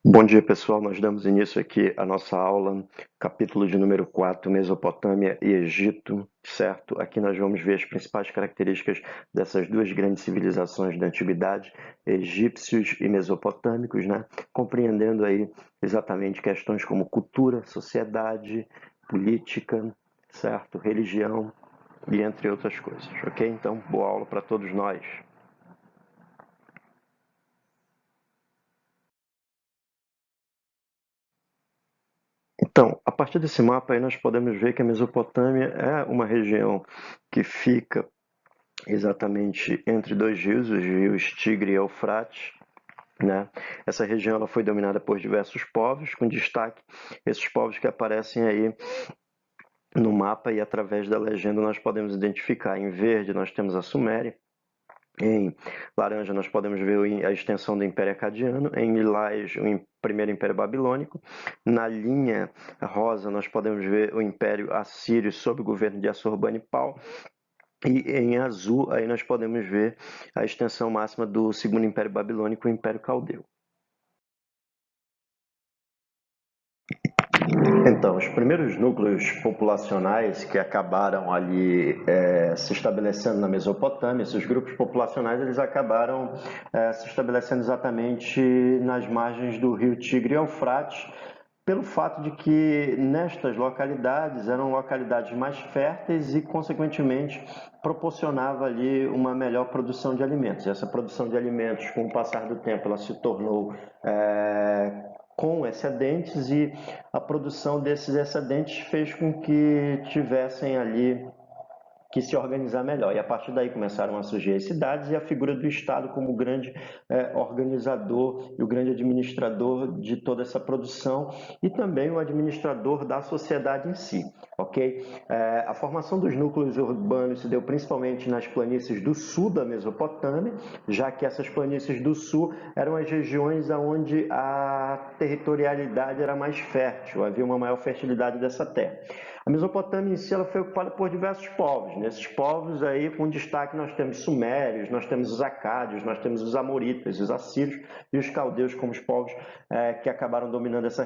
Bom dia, pessoal. Nós damos início aqui à nossa aula, capítulo de número 4, Mesopotâmia e Egito, certo? Aqui nós vamos ver as principais características dessas duas grandes civilizações da antiguidade, egípcios e mesopotâmicos, né? Compreendendo aí exatamente questões como cultura, sociedade, política, certo? Religião e entre outras coisas, ok? Então, boa aula para todos nós. Então, a partir desse mapa aí nós podemos ver que a Mesopotâmia é uma região que fica exatamente entre dois rios, os rios Tigre e Eufrates, né? Essa região ela foi dominada por diversos povos, com destaque esses povos que aparecem aí no mapa e através da legenda nós podemos identificar. Em verde nós temos a Suméria, em laranja nós podemos ver a extensão do Império Acadiano, em lilás o primeiro Império Babilônico, na linha rosa nós podemos ver o Império Assírio sob o governo de Assurbanipal, e em azul aí nós podemos ver a extensão máxima do segundo Império Babilônico, o Império Caldeu. Então, os primeiros núcleos populacionais que acabaram ali se estabelecendo na Mesopotâmia, esses grupos populacionais, eles acabaram se estabelecendo exatamente nas margens do rio Tigre e Eufrates, pelo fato de que nestas localidades eram localidades mais férteis e, consequentemente, proporcionava ali uma melhor produção de alimentos. E essa produção de alimentos, com o passar do tempo, ela se tornou com excedentes e a produção desses excedentes fez com que tivessem ali que se organizar melhor. E a partir daí começaram a surgir as cidades e a figura do Estado como o grande organizador e o grande administrador de toda essa produção e também o administrador da sociedade em si, ok? A formação dos núcleos urbanos se deu principalmente nas planícies do sul da Mesopotâmia, já que essas planícies do sul eram as regiões onde a territorialidade era mais fértil, havia uma maior fertilidade dessa terra. A Mesopotâmia em si ela foi ocupada por diversos povos. Nesses povos aí, com destaque, nós temos sumérios, nós temos os acádios, nós temos os amoritas, os assírios e os caldeus como os povos que acabaram dominando essa.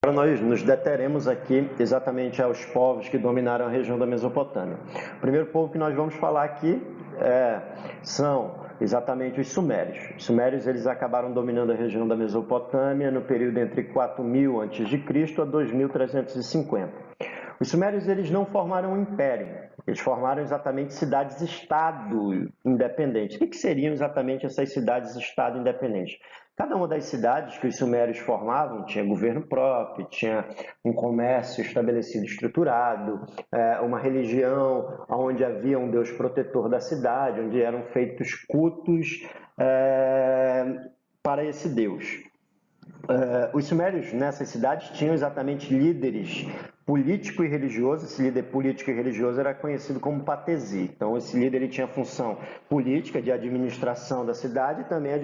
Agora nós nos deteremos aqui exatamente aos povos que dominaram a região da Mesopotâmia. O primeiro povo que nós vamos falar aqui são exatamente os sumérios. Os sumérios eles acabaram dominando a região da Mesopotâmia no período entre 4000 a.C. a 2350. Os sumérios eles não formaram um império, eles formaram exatamente cidades-estado independentes. O que seriam exatamente essas cidades-estado independentes? Cada uma das cidades que os sumérios formavam tinha governo próprio, tinha um comércio estabelecido, estruturado, uma religião onde havia um deus protetor da cidade, onde eram feitos cultos para esse deus. Os sumérios nessas cidades tinham exatamente líderes político e religioso. Esse líder político e religioso era conhecido como patesi. Então, esse líder ele tinha função política de administração da cidade e também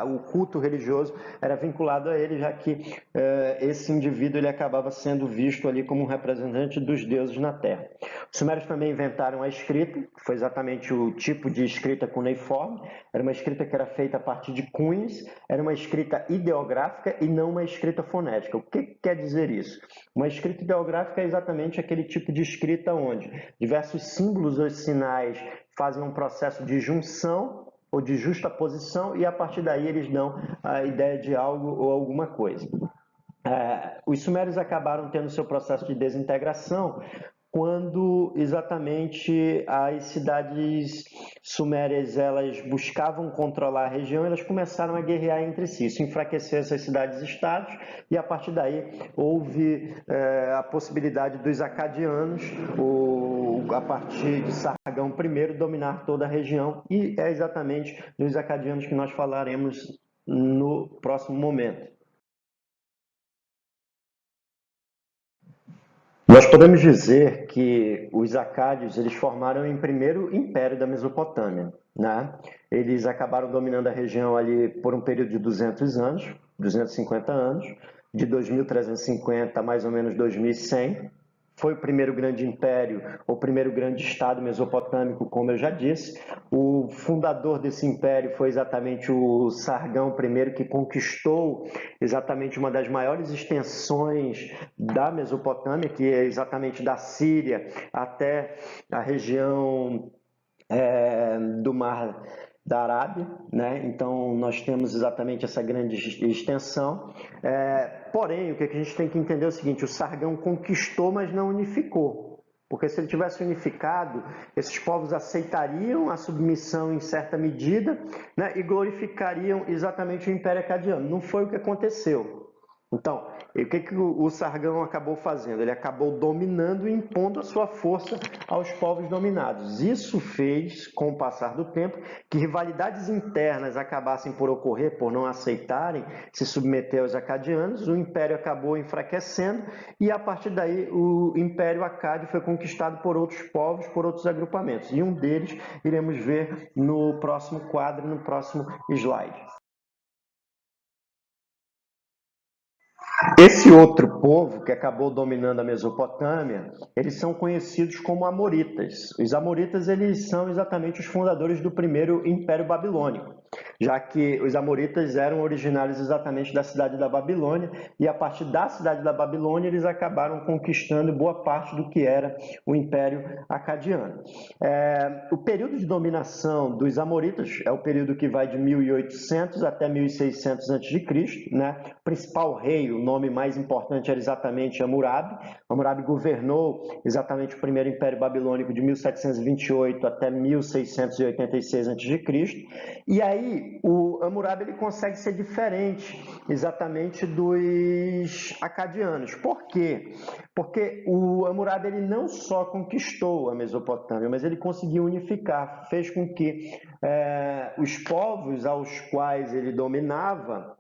o culto religioso era vinculado a ele, já que esse indivíduo ele acabava sendo visto ali como um representante dos deuses na Terra. Os sumérios também inventaram a escrita, que foi exatamente o tipo de escrita cuneiforme. Era uma escrita que era feita a partir de cunhas, era uma escrita ideográfica e não uma escrita fonética. O que quer dizer isso? Uma escrita ideográfica é exatamente aquele tipo de escrita onde diversos símbolos ou sinais fazem um processo de junção ou de justaposição e a partir daí eles dão a ideia de algo ou alguma coisa. Os sumérios acabaram tendo seu processo de desintegração quando exatamente as cidades sumérias elas buscavam controlar a região, elas começaram a guerrear entre si. Isso enfraqueceu essas cidades-estados e a partir daí houve a possibilidade dos acadianos, a partir de Sargão I, dominar toda a região e é exatamente dos acadianos que nós falaremos no próximo momento. Nós podemos dizer que os acádios eles formaram o primeiro império da Mesopotâmia, né? Eles acabaram dominando a região ali por um período de 200 anos, 250 anos, de 2350 a mais ou menos 2100, foi o primeiro grande império, o primeiro grande estado mesopotâmico, como eu já disse. O fundador desse império foi exatamente o Sargão I, que conquistou exatamente uma das maiores extensões da Mesopotâmia, que é exatamente da Síria até a região do Mar da Arábia, né? Então nós temos exatamente essa grande extensão. Porém, o que a gente tem que entender é o seguinte: o Sargão conquistou, mas não unificou. Porque se ele tivesse unificado, esses povos aceitariam a submissão em certa medida, né, e glorificariam exatamente o Império Acadiano. Não foi o que aconteceu. Então, o que o Sargão acabou fazendo? Ele acabou dominando e impondo a sua força aos povos dominados. Isso fez, com o passar do tempo, que rivalidades internas acabassem por ocorrer, por não aceitarem se submeter aos acadianos. O Império acabou enfraquecendo e, a partir daí, o Império Acádio foi conquistado por outros povos, por outros agrupamentos. E um deles iremos ver no próximo quadro, no próximo slide. Esse outro povo que acabou dominando a Mesopotâmia, eles são conhecidos como Amoritas. Os Amoritas, eles são exatamente os fundadores do primeiro Império Babilônico, já que os Amoritas eram originários exatamente da cidade da Babilônia, e a partir da cidade da Babilônia eles acabaram conquistando boa parte do que era o Império Acadiano. O período de dominação dos Amoritas é o período que vai de 1800 até 1600 a.C., né? O principal rei, o nome mais importante era exatamente Hammurabi. Hammurabi governou exatamente o primeiro Império Babilônico de 1728 até 1686 a.C. E aí o Hammurabi ele consegue ser diferente exatamente dos acadianos. Por quê? Porque o Hammurabi ele não só conquistou a Mesopotâmia, mas ele conseguiu unificar, fez com que os povos aos quais ele dominava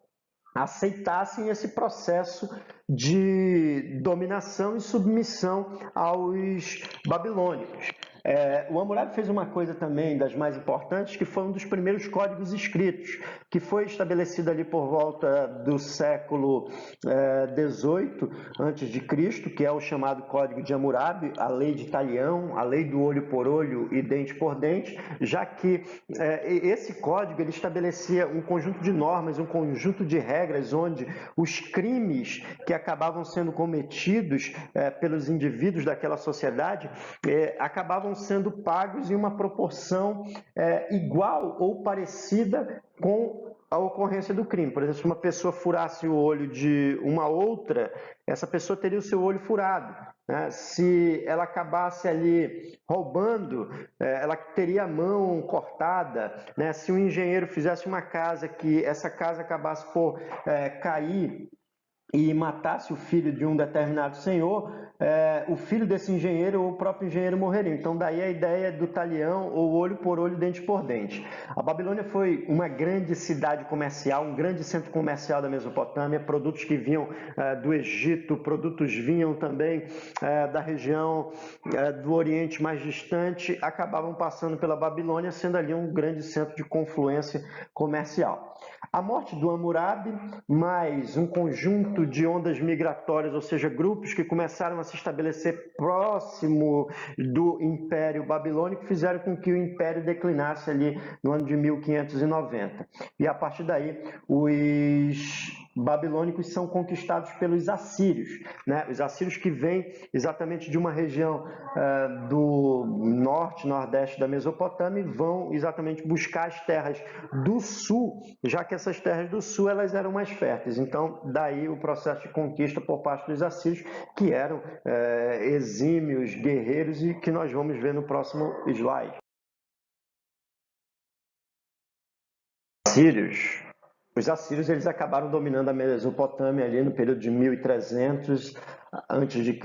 aceitassem esse processo de dominação e submissão aos babilônicos. O Hammurabi fez uma coisa também das mais importantes, que foi um dos primeiros códigos escritos, que foi estabelecido ali por volta do século XVIII a.C., que é o chamado Código de Hammurabi, a lei de Talião, a lei do olho por olho e dente por dente, já que esse código ele estabelecia um conjunto de normas, um conjunto de regras, onde os crimes que acabavam sendo cometidos pelos indivíduos daquela sociedade acabavam sendo pagos em uma proporção igual ou parecida com a ocorrência do crime. Por exemplo, se uma pessoa furasse o olho de uma outra, essa pessoa teria o seu olho furado, né? Se ela acabasse ali roubando, ela teria a mão cortada, né? Se um engenheiro fizesse uma casa que essa casa acabasse por cair e matasse o filho de um determinado senhor, o filho desse engenheiro ou o próprio engenheiro morreria. Então daí a ideia do talião, ou olho por olho, dente por dente. A Babilônia foi uma grande cidade comercial, um grande centro comercial da Mesopotâmia, produtos que vinham do Egito, produtos vinham também da região do Oriente mais distante, acabavam passando pela Babilônia, sendo ali um grande centro de confluência comercial. A morte do Hammurabi, mais um conjunto de ondas migratórias, ou seja, grupos que começaram a se estabelecer próximo do Império Babilônico, fizeram com que o Império declinasse ali no ano de 1590. E a partir daí, os babilônicos são conquistados pelos assírios, né? Os assírios que vêm exatamente de uma região do norte, nordeste da Mesopotâmia e vão exatamente buscar as terras do sul, já que essas terras do sul elas eram mais férteis. Então, daí o processo de conquista por parte dos assírios, que eram exímios guerreiros e que nós vamos ver no próximo slide. Os assírios eles acabaram dominando a Mesopotâmia ali no período de 1300 a.C.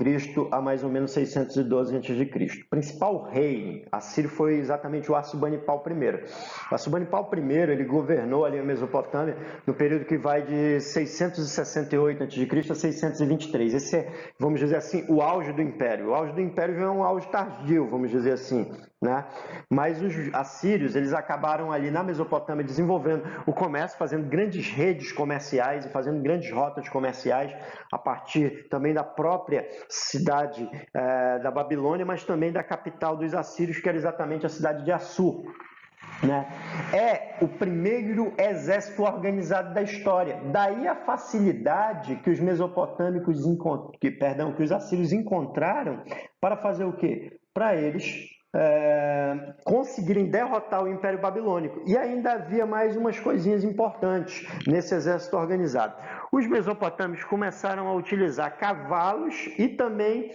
a mais ou menos 612 a.C. O principal rei assírio foi exatamente o Assurbanipal I. O Assurbanipal I ele governou ali a Mesopotâmia no período que vai de 668 a.C. a 623. Esse é, vamos dizer assim, o auge do Império. O auge do Império já é um auge tardio, vamos dizer assim, né? Mas os assírios eles acabaram ali na Mesopotâmia desenvolvendo o comércio, fazendo grandes redes comerciais e fazendo grandes rotas comerciais a partir também da própria cidade da Babilônia, mas também da capital dos assírios, que era exatamente a cidade de Assur. Né? É o primeiro exército organizado da história. Daí a facilidade que os mesopotâmicos, que os assírios encontraram para fazer o quê? Para eles conseguirem derrotar o Império Babilônico. E ainda havia mais umas coisinhas importantes nesse exército organizado. Os mesopotâmicos começaram a utilizar cavalos e também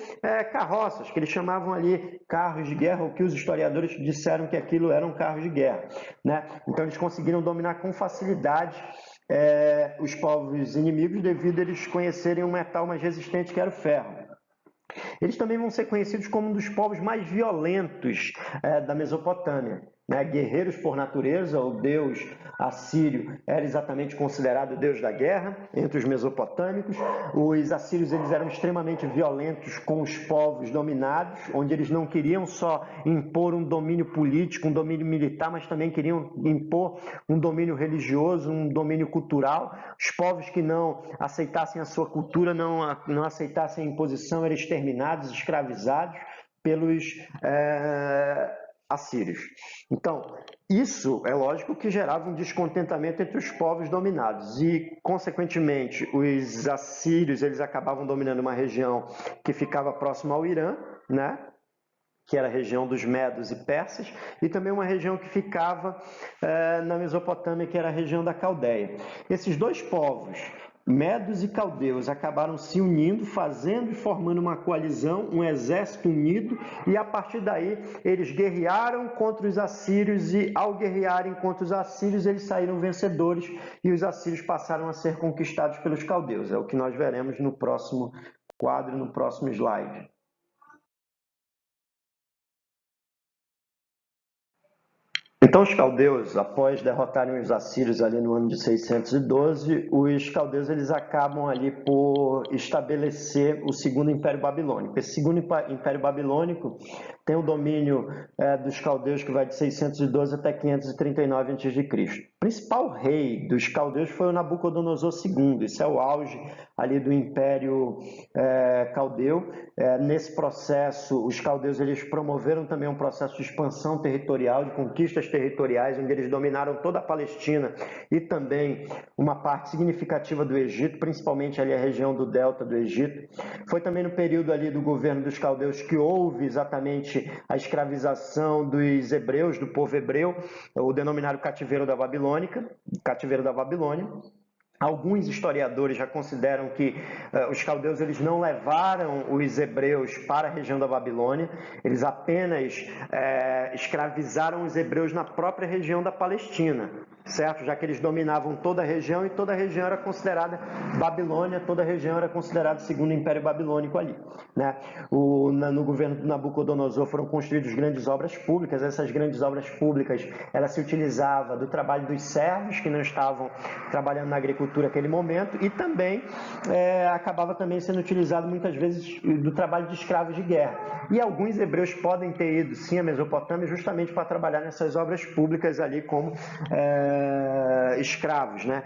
carroças, que eles chamavam ali carros de guerra, ou que os historiadores disseram que aquilo eram carros de guerra. Né? Então eles conseguiram dominar com facilidade os povos inimigos devido a eles conhecerem um metal mais resistente que era o ferro. Eles também vão ser conhecidos como um dos povos mais violentos da Mesopotâmia. Né? Guerreiros por natureza, o deus assírio era exatamente considerado o deus da guerra entre os mesopotâmicos. Os assírios eles eram extremamente violentos com os povos dominados, onde eles não queriam só impor um domínio político, um domínio militar, mas também queriam impor um domínio religioso, um domínio cultural. Os povos que não aceitassem a sua cultura, não aceitassem a imposição, eram exterminados, escravizados pelos assírios. Então, isso é lógico que gerava um descontentamento entre os povos dominados e, consequentemente, os assírios eles acabavam dominando uma região que ficava próxima ao Irã, né? Que era a região dos medos e persas, e também uma região que ficava na Mesopotâmia, que era a região da Caldeia. Esses dois povos, medos e caldeus, acabaram se unindo, fazendo e formando uma coalizão, um exército unido, e a partir daí eles guerrearam contra os assírios, e ao guerrearem contra os assírios, eles saíram vencedores, e os assírios passaram a ser conquistados pelos caldeus. É o que nós veremos no próximo quadro, no próximo slide. Então, os caldeus, após derrotarem os assírios ali no ano de 612, os caldeus eles acabam ali por estabelecer o segundo Império Babilônico. Esse segundo Império Babilônico tem o domínio dos caldeus que vai de 612 até 539 a.C. O principal rei dos caldeus foi o Nabucodonosor II. Isso é o auge ali do Império caldeu. Nesse processo, os caldeus eles promoveram também um processo de expansão territorial, de conquistas territoriais, onde eles dominaram toda a Palestina e também uma parte significativa do Egito, principalmente ali a região do delta do Egito. Foi também no período ali do governo dos caldeus que houve exatamente a escravização dos hebreus, do povo hebreu, o denominado cativeiro da Babilônia. Alguns historiadores já consideram que os caldeus eles não levaram os hebreus para a região da Babilônia, eles apenas escravizaram os hebreus na própria região da Palestina, certo? Já que eles dominavam toda a região e toda a região era considerada Babilônia, toda a região era considerada segundo Império Babilônico ali. Né? No governo do Nabucodonosor foram construídas grandes obras públicas, essas grandes obras públicas ela se utilizava do trabalho dos servos que não estavam trabalhando na agricultura naquele momento e também acabava também sendo utilizado muitas vezes do trabalho de escravos de guerra. E alguns hebreus podem ter ido sim à Mesopotâmia justamente para trabalhar nessas obras públicas ali como escravos, né?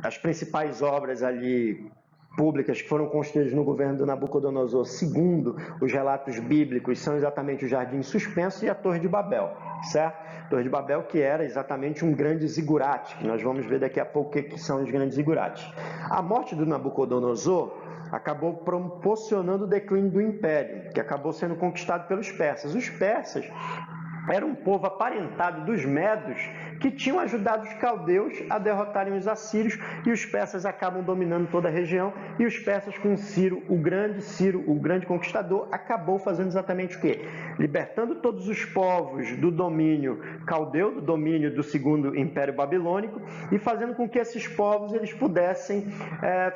As principais obras ali públicas que foram construídas no governo do Nabucodonosor, segundo os relatos bíblicos, são exatamente o Jardim Suspenso e a Torre de Babel, certo? A Torre de Babel que era exatamente um grande zigurate, que nós vamos ver daqui a pouco o que são os grandes zigurates. A morte do Nabucodonosor acabou proporcionando o declínio do império, que acabou sendo conquistado pelos persas. Os persas eram um povo aparentado dos medos que tinham ajudado os caldeus a derrotarem os assírios e os persas acabam dominando toda a região e os persas com Ciro, o grande conquistador, acabou fazendo exatamente o quê? Libertando todos os povos do domínio caldeu, do domínio do segundo Império Babilônico e fazendo com que esses povos eles pudessem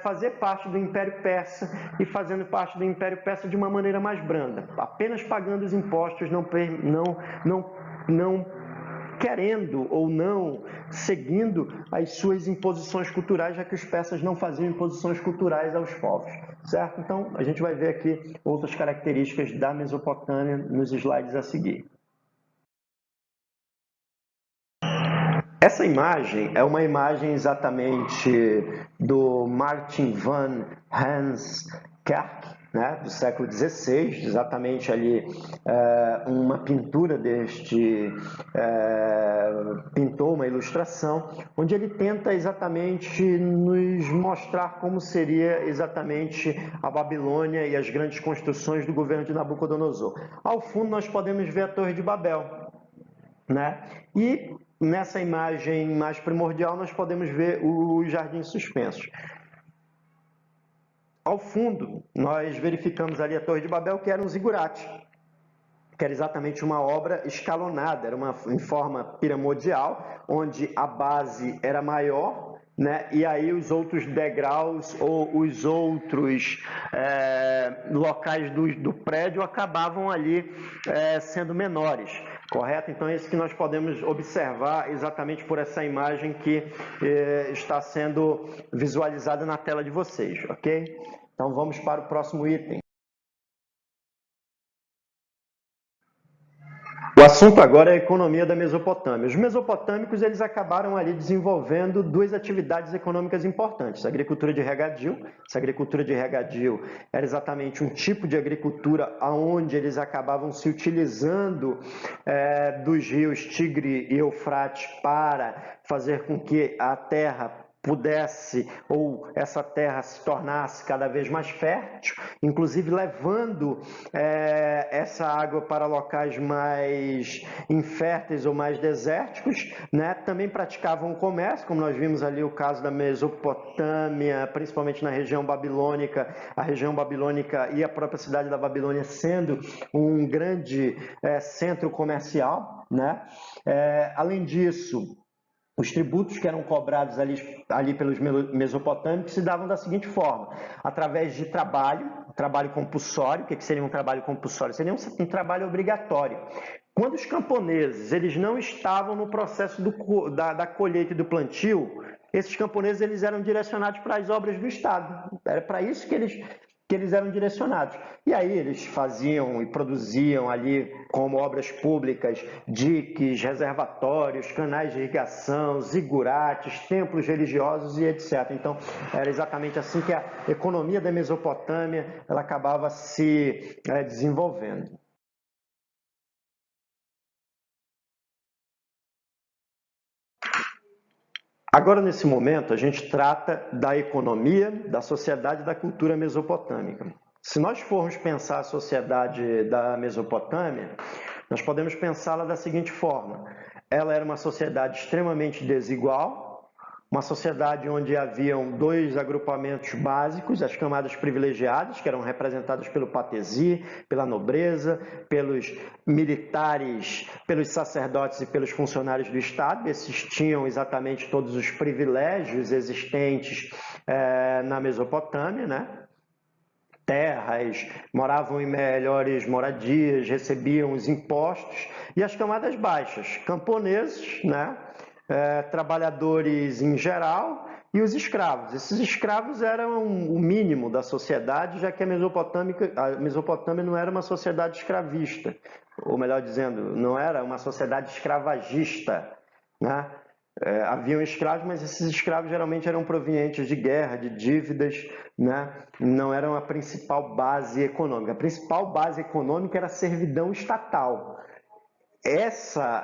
fazer parte do Império Persa e fazendo parte do Império Persa de uma maneira mais branda, apenas pagando os impostos, não querendo ou não seguindo as suas imposições culturais, já que os persas não faziam imposições culturais aos povos, certo? Então, a gente vai ver aqui outras características da Mesopotâmia nos slides a seguir. Essa imagem é uma imagem exatamente do Martin van Hans Kerk, né, do século XVI, exatamente ali uma pintura deste pintor, uma ilustração, onde ele tenta exatamente nos mostrar como seria exatamente a Babilônia e as grandes construções do governo de Nabucodonosor. Ao fundo nós podemos ver a Torre de Babel, né? E nessa imagem mais primordial nós podemos ver os jardins suspensos. Ao fundo, nós verificamos ali a Torre de Babel, que era um zigurate, que era exatamente uma obra escalonada, era em forma piramidal, onde a base era maior, né? E aí os outros degraus ou os outros locais do prédio acabavam ali sendo menores. Correto? Então é isso que nós podemos observar exatamente por essa imagem que está sendo visualizada na tela de vocês, ok? Então vamos para o próximo item. O assunto agora é a economia da Mesopotâmia. Os mesopotâmicos eles acabaram ali desenvolvendo duas atividades econômicas importantes. A agricultura de regadio. Essa agricultura de regadio era exatamente um tipo de agricultura onde eles acabavam se utilizando dos rios Tigre e Eufrates para fazer com que a terra pudesse, ou essa terra se tornasse cada vez mais fértil, inclusive levando essa água para locais mais inférteis ou mais desérticos, né? Também praticavam o comércio, como nós vimos ali o caso da Mesopotâmia, principalmente na região babilônica, a região babilônica e a própria cidade da Babilônia sendo um grande centro comercial, né? Além disso, os tributos que eram cobrados ali pelos mesopotâmicos se davam da seguinte forma: através de trabalho compulsório. O que seria um trabalho compulsório? Seria um trabalho obrigatório. Quando os camponeses eles não estavam no processo da colheita e do plantio, esses camponeses eles eram direcionados para as obras do Estado. Era para isso que eles eram direcionados. E aí eles faziam e produziam ali, como obras públicas, diques, reservatórios, canais de irrigação, zigurates, templos religiosos e etc. Então, era exatamente assim que a economia da Mesopotâmia ela acabava se desenvolvendo. Agora, nesse momento, a gente trata da economia, da sociedade e da cultura mesopotâmica. Se nós formos pensar a sociedade da Mesopotâmia, nós podemos pensá-la da seguinte forma: ela era uma sociedade extremamente desigual, uma sociedade onde haviam dois agrupamentos básicos, as camadas privilegiadas, que eram representadas pelo patesi, pela nobreza, pelos militares, pelos sacerdotes e pelos funcionários do Estado. Esses tinham exatamente todos os privilégios existentes na Mesopotâmia, né? Terras, moravam em melhores moradias, recebiam os impostos, e as camadas baixas, camponeses, né? Trabalhadores em geral, e os escravos. Esses escravos eram o mínimo da sociedade, já que a Mesopotâmia não era uma sociedade escravista, ou melhor dizendo, não era uma sociedade escravagista, né? Haviam escravos, mas esses escravos geralmente eram provenientes de guerra, de dívidas, né? Não eram a principal base econômica. A principal base econômica era a servidão estatal. Essa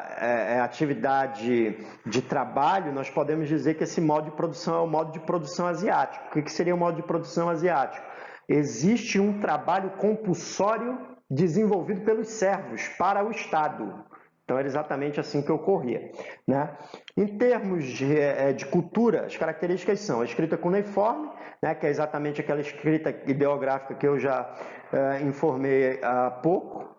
atividade de trabalho, nós podemos dizer que esse modo de produção é o modo de produção asiático. O que seria o modo de produção asiático? Existe um trabalho compulsório desenvolvido pelos servos para o Estado. Então, era exatamente assim que ocorria, né? Em termos de cultura, as características são a escrita cuneiforme, né, que é exatamente aquela escrita ideográfica que eu já informei há pouco.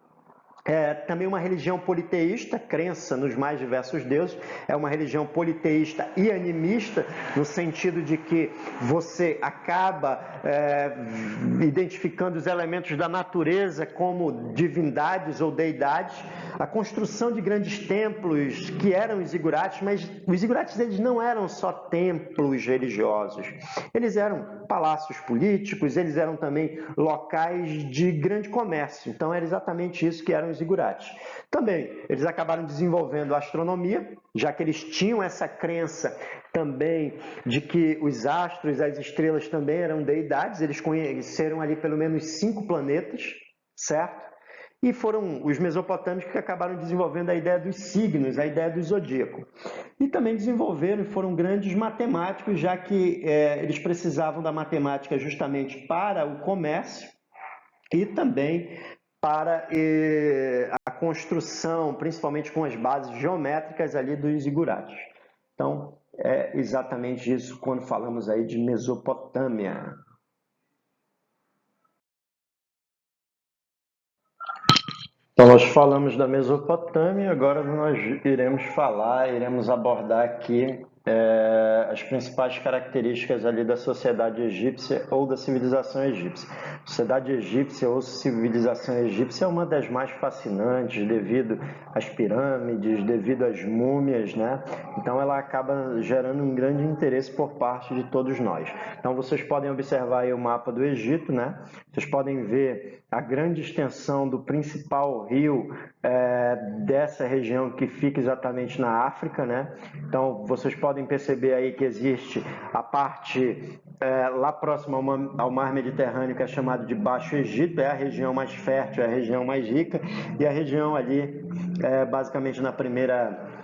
Também uma religião politeísta, crença nos mais diversos deuses. É uma religião politeísta e animista, no sentido de que você acaba identificando os elementos da natureza como divindades ou deidades. A construção de grandes templos, que eram os zigurates, mas os zigurates eles não eram só templos religiosos. Eles eram palácios políticos, eles eram também locais de grande comércio. Então, era exatamente isso que eram os os zigurates. Também, eles acabaram desenvolvendo a astronomia, já que eles tinham essa crença também de que os astros, as estrelas também eram deidades, eles conheceram ali pelo menos 5 planetas, certo? E foram os mesopotâmicos que acabaram desenvolvendo a ideia dos signos, a ideia do zodíaco. E também desenvolveram e foram grandes matemáticos, já que eles precisavam da matemática justamente para o comércio e também para a construção, principalmente com as bases geométricas ali dos zigurates. Então, é exatamente isso quando falamos aí de Mesopotâmia. Então, nós falamos da Mesopotâmia, agora nós iremos abordar aqui as principais características ali da sociedade egípcia ou da civilização egípcia. A sociedade egípcia ou civilização egípcia é uma das mais fascinantes devido às pirâmides, devido às múmias, né? Então ela acaba gerando um grande interesse por parte de todos nós. Então vocês podem observar aí o mapa do Egito, né? Vocês podem ver a grande extensão do principal rio dessa região que fica exatamente na África, né? Então vocês podem perceber aí que existe a parte lá próxima ao mar Mediterrâneo, que é chamado de Baixo Egito, é a região mais fértil, é a região mais rica, e a região ali, basicamente na primeira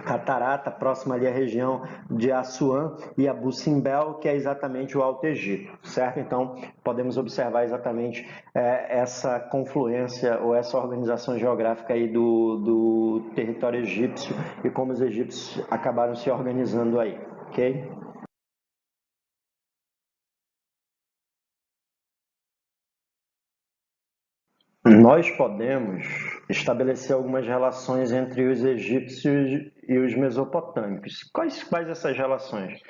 catarata, próxima ali à região de Assuã e Abu Simbel, que é exatamente o Alto Egito, certo? Então, podemos observar exatamente essa confluência ou essa organização geográfica aí do território egípcio e como os egípcios acabaram se organizando aí, ok? Nós podemos estabelecer algumas relações entre os egípcios e os mesopotâmicos. Quais essas relações?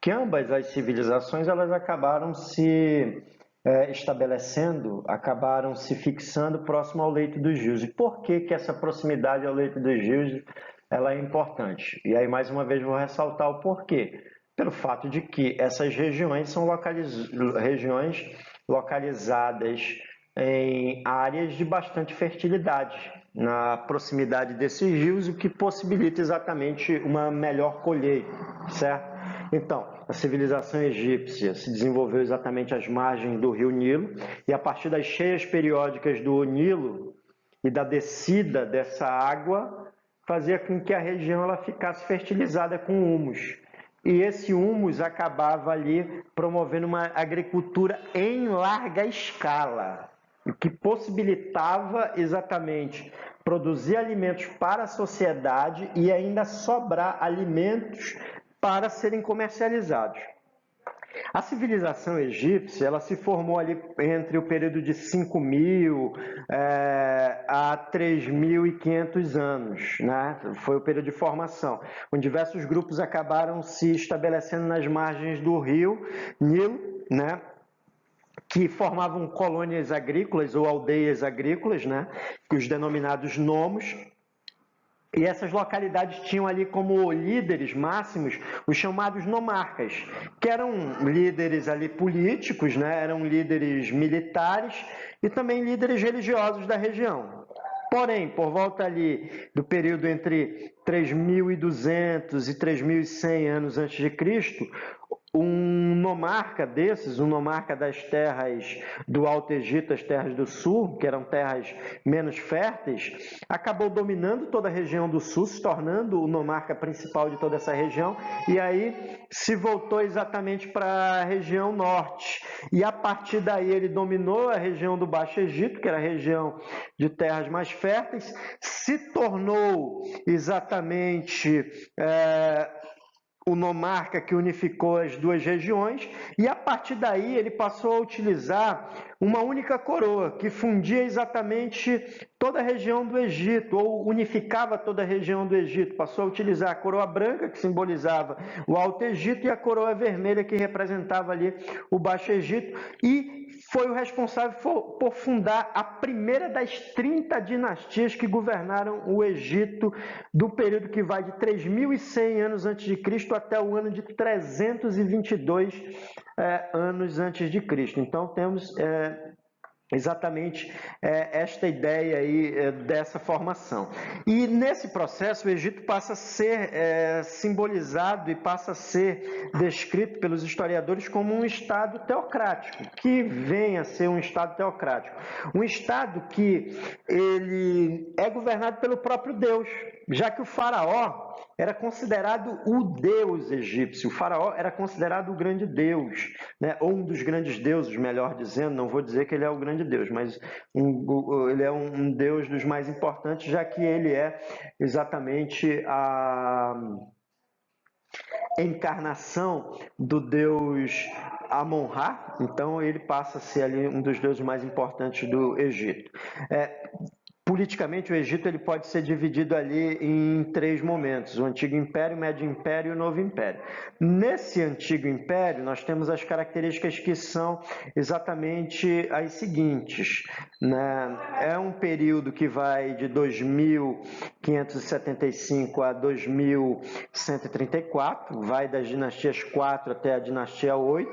Que ambas as civilizações elas acabaram se estabelecendo, acabaram se fixando próximo ao leito dos rios. E por que que essa proximidade ao leito dos rios ela é importante? E aí, mais uma vez, vou ressaltar o porquê. Pelo fato de que essas regiões são regiões localizadas em áreas de bastante fertilidade, na proximidade desses rios, o que possibilita exatamente uma melhor colheita, certo? Então, a civilização egípcia se desenvolveu exatamente às margens do rio Nilo, e a partir das cheias periódicas do Nilo e da descida dessa água, fazia com que a região ela ficasse fertilizada com humus. E esse humus acabava ali promovendo uma agricultura em larga escala, o que possibilitava exatamente produzir alimentos para a sociedade e ainda sobrar alimentos para serem comercializados. A civilização egípcia ela se formou ali entre o período de 5.000 a 3.500 anos, né? Foi o período de formação, onde diversos grupos acabaram se estabelecendo nas margens do rio Nilo, né? Que formavam colônias agrícolas ou aldeias agrícolas, né? Os denominados nomos. E essas localidades tinham ali como líderes máximos os chamados nomarcas, que eram líderes ali políticos, né? Eram líderes militares e também líderes religiosos da região. Porém, por volta ali do período entre 3.200 e 3.100 anos antes de Cristo, um nomarca desses, um nomarca das terras do Alto Egito, as terras do sul, que eram terras menos férteis, acabou dominando toda a região do sul, se tornando o nomarca principal de toda essa região, e aí se voltou exatamente para a região norte. E a partir daí ele dominou a região do Baixo Egito, que era a região de terras mais férteis, se tornou exatamente o nomarca que unificou as duas regiões, e a partir daí ele passou a utilizar uma única coroa, que fundia exatamente toda a região do Egito, ou unificava toda a região do Egito. Passou a utilizar a coroa branca, que simbolizava o Alto Egito, e a coroa vermelha, que representava ali o Baixo Egito, e foi o responsável por fundar a primeira das 30 dinastias que governaram o Egito, do período que vai de 3.100 anos antes de Cristo até o ano de 322 anos antes de Cristo. Então temos exatamente esta ideia aí dessa formação. E nesse processo o Egito passa a ser simbolizado e passa a ser descrito pelos historiadores como um estado teocrático, que vem a ser um estado teocrático. Um estado que ele é governado pelo próprio Deus, já que o faraó era considerado o deus egípcio, o faraó era considerado o grande deus, né? Ou um dos grandes deuses, melhor dizendo, não vou dizer que ele é o grande deus, mas ele é um deus dos mais importantes, já que ele é exatamente a encarnação do deus Amon-Ra, então ele passa a ser ali um dos deuses mais importantes do Egito. Politicamente, o Egito ele pode ser dividido ali em 3 momentos: o Antigo Império, o Médio Império e o Novo Império. Nesse Antigo Império, nós temos as características que são exatamente as seguintes, né? É um período que vai de 2575 a 2134, vai das dinastias 4 até a dinastia 8.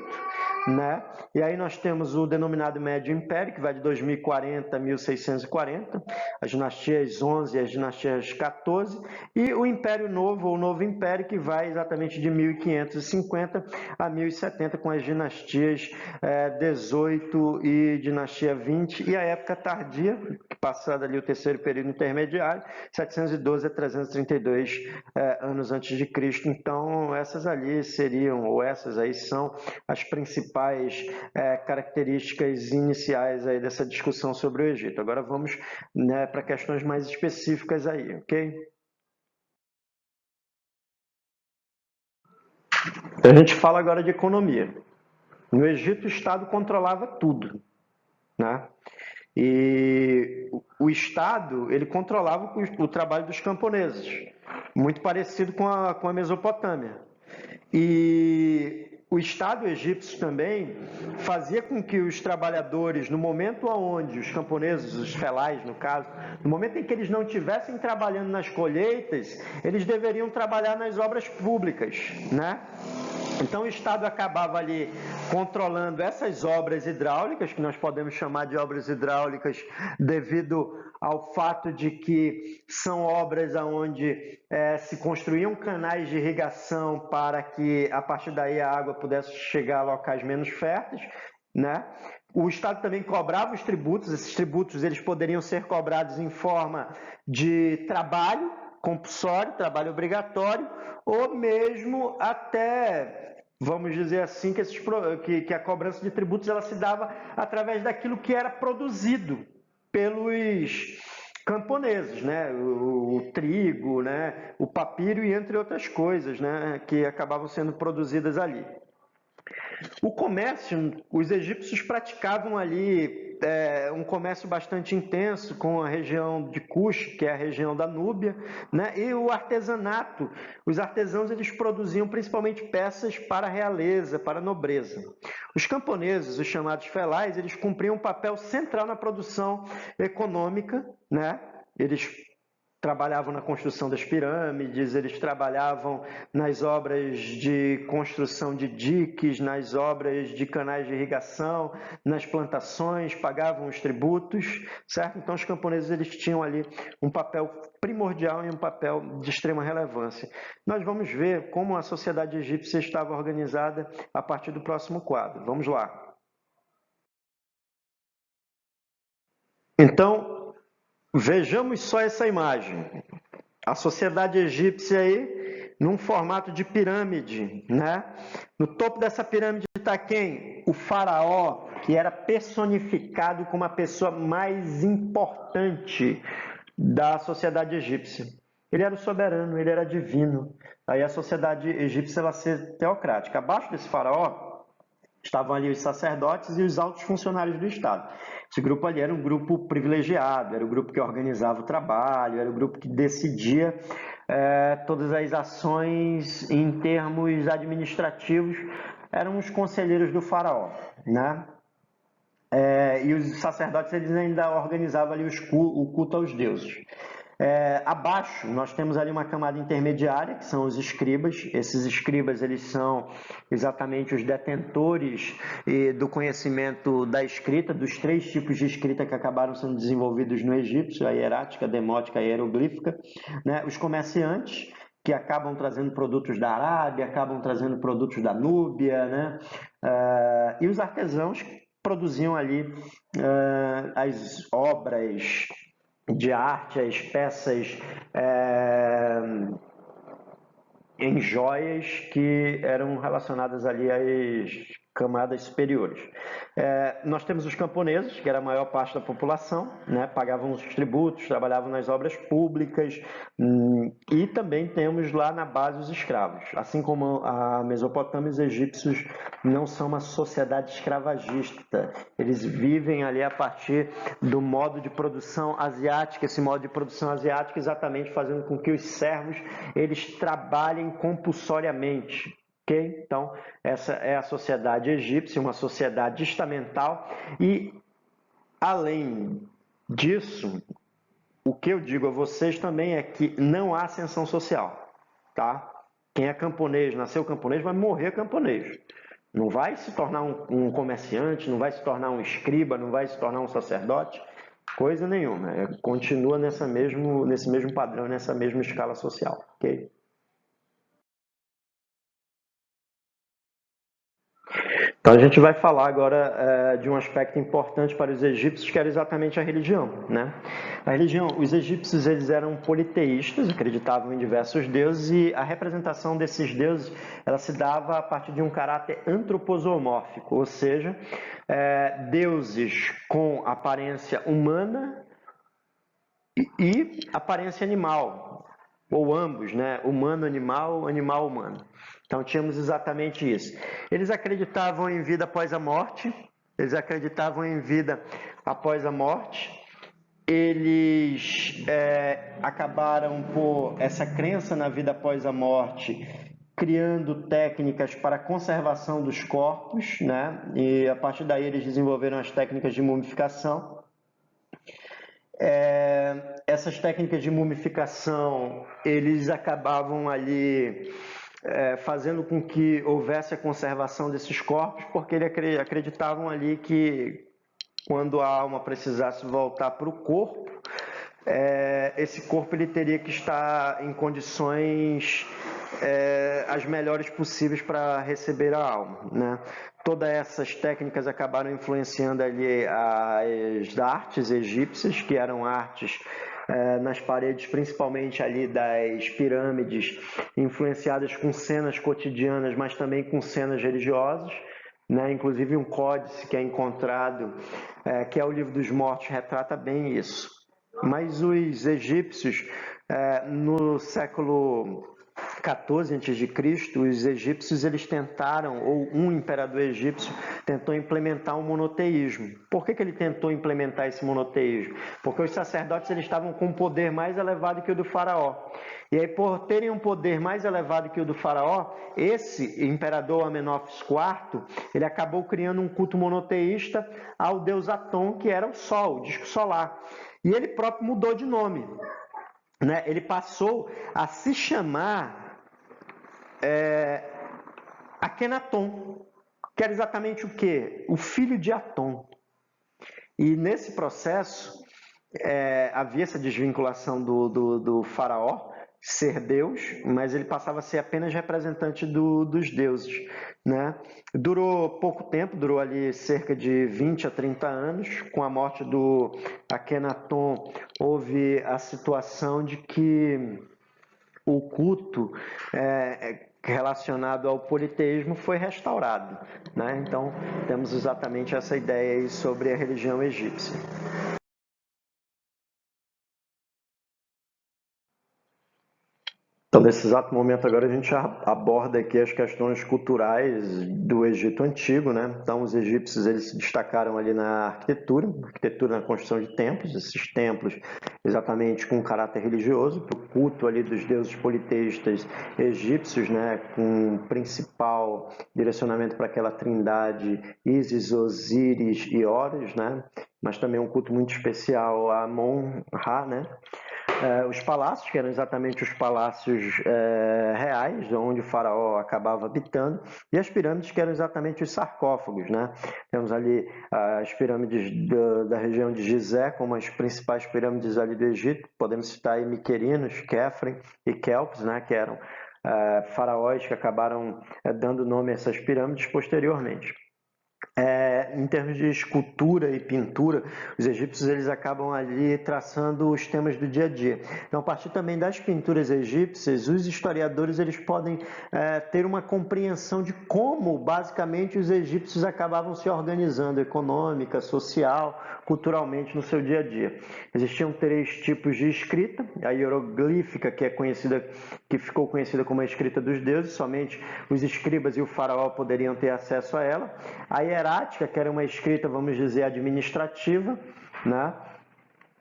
Né? E aí nós temos o denominado Médio Império, que vai de 2040 a 1640, as dinastias 11 e as dinastias 14, e o Império Novo, ou Novo Império, que vai exatamente de 1550 a 1070, com as dinastias 18 e dinastia 20, e a época tardia, passado ali o terceiro período intermediário, 712 a 332 anos antes de Cristo. Então, essas ali seriam, ou essas aí são as principais características iniciais aí dessa discussão sobre o Egito. Agora vamos, né, para questões mais específicas aí, ok? A gente fala agora de economia. No Egito, o Estado controlava tudo, né? E o Estado ele controlava o trabalho dos camponeses, muito parecido com a Mesopotâmia. E o Estado egípcio também fazia com que os trabalhadores, no momento onde os camponeses, os felais no caso, no momento em que eles não estivessem trabalhando nas colheitas, eles deveriam trabalhar nas obras públicas, né? Então o Estado acabava ali controlando essas obras hidráulicas, que nós podemos chamar de obras hidráulicas devido ao fato de que são obras onde se construíam canais de irrigação para que a partir daí a água pudesse chegar a locais menos férteis, né? O Estado também cobrava os tributos, esses tributos eles poderiam ser cobrados em forma de trabalho compulsório, trabalho obrigatório, ou mesmo até, vamos dizer assim, que a cobrança de tributos ela se dava através daquilo que era produzido pelos camponeses, né? O trigo, né? O papiro e entre outras coisas, né? Que acabavam sendo produzidas ali. O comércio, os egípcios praticavam ali um comércio bastante intenso com a região de Cush, que é a região da Núbia, né? E o artesanato. Os artesãos eles produziam principalmente peças para a realeza, para a nobreza. Os camponeses, os chamados felais, eles cumpriam um papel central na produção econômica, né? Eles trabalhavam na construção das pirâmides, eles trabalhavam nas obras de construção de diques, nas obras de canais de irrigação, nas plantações, pagavam os tributos, certo? Então os camponeses eles tinham ali um papel primordial e um papel de extrema relevância. Nós vamos ver como a sociedade egípcia estava organizada a partir do próximo quadro. Vamos lá. Então, vejamos só essa imagem. A sociedade egípcia aí, num formato de pirâmide, né? No topo dessa pirâmide está quem? O faraó, que era personificado como a pessoa mais importante da sociedade egípcia. Ele era o soberano, ele era divino. Aí a sociedade egípcia ela ser teocrática. Abaixo desse faraó estavam ali os sacerdotes e os altos funcionários do Estado. Esse grupo ali era um grupo privilegiado, era o grupo que organizava o trabalho, era o grupo que decidia todas as ações em termos administrativos, eram os conselheiros do faraó, né? E os sacerdotes eles ainda organizavam ali o culto aos deuses. Abaixo, nós temos ali uma camada intermediária, que são os escribas. Esses escribas, eles são exatamente os detentores do conhecimento da escrita, dos 3 tipos de escrita que acabaram sendo desenvolvidos no egípcio, a hierática, a demótica e a hieroglífica, né? Os comerciantes, que acabam trazendo produtos da Arábia, acabam trazendo produtos da Núbia, né? E os artesãos que produziam ali as obras de arte, as peças em joias que eram relacionadas ali às camadas superiores. Nós temos os camponeses, que era a maior parte da população, né? Pagavam os tributos, trabalhavam nas obras públicas, e também temos lá na base os escravos. Assim como a Mesopotâmia, os egípcios não são uma sociedade escravagista, eles vivem ali a partir do modo de produção asiática, esse modo de produção asiática exatamente fazendo com que os servos eles trabalhem compulsoriamente. Okay? Então, essa é a sociedade egípcia, uma sociedade estamental, e além disso, o que eu digo a vocês também é que não há ascensão social, tá? Quem é camponês, nasceu camponês, vai morrer camponês. Não vai se tornar um comerciante, não vai se tornar um escriba, não vai se tornar um sacerdote, coisa nenhuma. Continua nesse mesmo padrão, nessa mesma escala social, ok? Então a gente vai falar agora de um aspecto importante para os egípcios, que era exatamente a religião, né? A religião, os egípcios eles eram politeístas, acreditavam em diversos deuses e a representação desses deuses ela se dava a partir de um caráter antroposomórfico, ou seja, deuses com aparência humana e aparência animal, ou ambos, né? Humano-animal, animal-humano. Então tínhamos exatamente isso. Eles acreditavam em vida após a morte, eles acreditavam em vida após a morte, eles acabaram por essa crença na vida após a morte, criando técnicas para a conservação dos corpos, né? E a partir daí eles desenvolveram as técnicas de mumificação. Essas técnicas de mumificação, eles acabavam ali fazendo com que houvesse a conservação desses corpos, porque eles acreditavam ali que quando a alma precisasse voltar para o corpo, esse corpo ele teria que estar em condições as melhores possíveis para receber a alma, né? Todas essas técnicas acabaram influenciando ali as artes egípcias, que eram artes nas paredes, principalmente ali das pirâmides, influenciadas com cenas cotidianas, mas também com cenas religiosas, né? Inclusive um códice que é encontrado, que é o Livro dos Mortos, retrata bem isso. Mas os egípcios, no século 14 a.C., os egípcios eles tentaram, ou um imperador egípcio tentou implementar um monoteísmo. Por que ele tentou implementar esse monoteísmo? Porque os sacerdotes eles estavam com um poder mais elevado que o do faraó. E aí, por terem um poder mais elevado que o do faraó, esse imperador Amenófis IV, ele acabou criando um culto monoteísta ao deus Atom, que era o Sol, o disco solar. E ele próprio mudou de nome. Né? Ele passou a se chamar Akenaton, que era exatamente o quê? O filho de Atom. E nesse processo havia essa desvinculação do faraó, ser Deus, mas ele passava a ser apenas representante dos deuses, né? Durou pouco tempo, durou ali cerca de 20 a 30 anos. Com a morte do Akenaton, houve a situação de que o culto relacionado ao politeísmo foi restaurado, né? Então, temos exatamente essa ideia aí sobre a religião egípcia. Então, nesse exato momento agora, a gente aborda aqui as questões culturais do Egito Antigo, né? Então, os egípcios eles se destacaram ali na arquitetura na construção de templos, esses templos exatamente com caráter religioso, para o culto ali dos deuses politeístas egípcios, né? Com principal direcionamento para aquela trindade Ísis, Osíris e Horus, né? Mas também um culto muito especial a Amon-Ra, né? os palácios, que eram exatamente os palácios reais, onde o faraó acabava habitando, e as pirâmides, que eram exatamente os sarcófagos, né? Temos ali as pirâmides da região de Gizé, como as principais pirâmides ali do Egito. Podemos citar aí Miquerinos, Quefren e Kelps, né? Que eram faraós que acabaram dando nome a essas pirâmides posteriormente. Em termos de escultura e pintura, os egípcios eles acabam ali traçando os temas do dia a dia. Então, a partir também das pinturas egípcias, os historiadores eles podem ter uma compreensão de como, basicamente, os egípcios acabavam se organizando econômica, social, culturalmente no seu dia a dia. Existiam 3 tipos de escrita: a hieroglífica, que ficou conhecida como a escrita dos deuses, somente os escribas e o faraó poderiam ter acesso a ela. A hierática, que era uma escrita, vamos dizer, administrativa, né?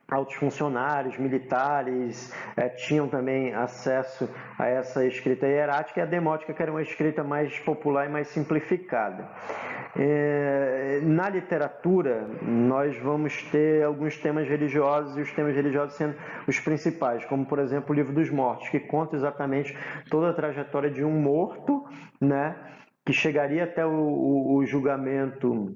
Altos funcionários, militares tinham também acesso a essa escrita hierática, e a demótica, que era uma escrita mais popular e mais simplificada. Na literatura, nós vamos ter alguns temas religiosos, e os temas religiosos sendo os principais, como, por exemplo, o Livro dos Mortos, que conta exatamente toda a trajetória de um morto, né, que chegaria até o julgamento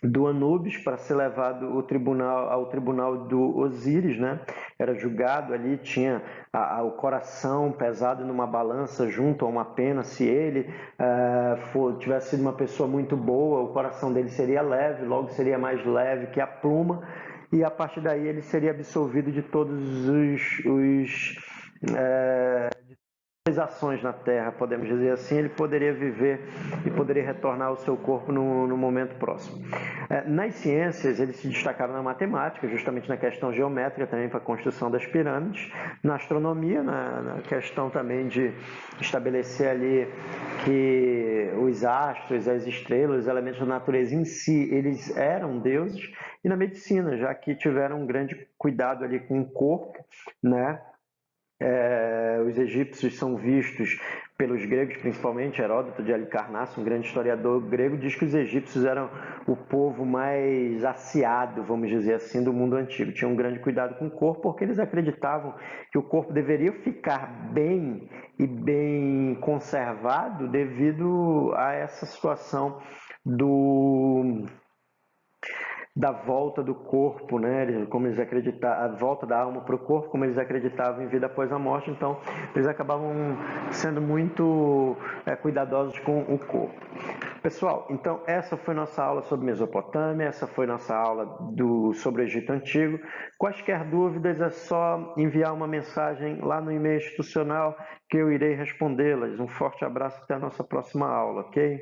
do Anubis para ser levado ao tribunal do Osíris, né? Era julgado ali, tinha o coração pesado numa balança junto a uma pena. Se ele tivesse sido uma pessoa muito boa, o coração dele seria leve, logo seria mais leve que a pluma, e a partir daí ele seria absolvido de todos as ações na Terra, podemos dizer assim. Ele poderia viver e poderia retornar ao seu corpo no momento próximo. Nas ciências, eles se destacaram na matemática, justamente na questão geométrica também para a construção das pirâmides, na astronomia, na questão também de estabelecer ali que os astros, as estrelas, os elementos da natureza em si, eles eram deuses, e na medicina, já que tiveram um grande cuidado ali com o corpo, né? Os egípcios são vistos pelos gregos, principalmente Heródoto de Halicarnasso, um grande historiador grego, diz que os egípcios eram o povo mais aciado, vamos dizer assim, do mundo antigo. Tinham um grande cuidado com o corpo, porque eles acreditavam que o corpo deveria ficar bem e bem conservado devido a essa situação da volta do corpo, né? Como eles acreditavam, a volta da alma para o corpo, como eles acreditavam em vida após a morte. Então, eles acabavam sendo muito cuidadosos com o corpo. Pessoal, então essa foi nossa aula sobre Mesopotâmia, essa foi nossa aula sobre o Egito Antigo. Quaisquer dúvidas é só enviar uma mensagem lá no e-mail institucional que eu irei respondê-las. Um forte abraço, até a nossa próxima aula, ok?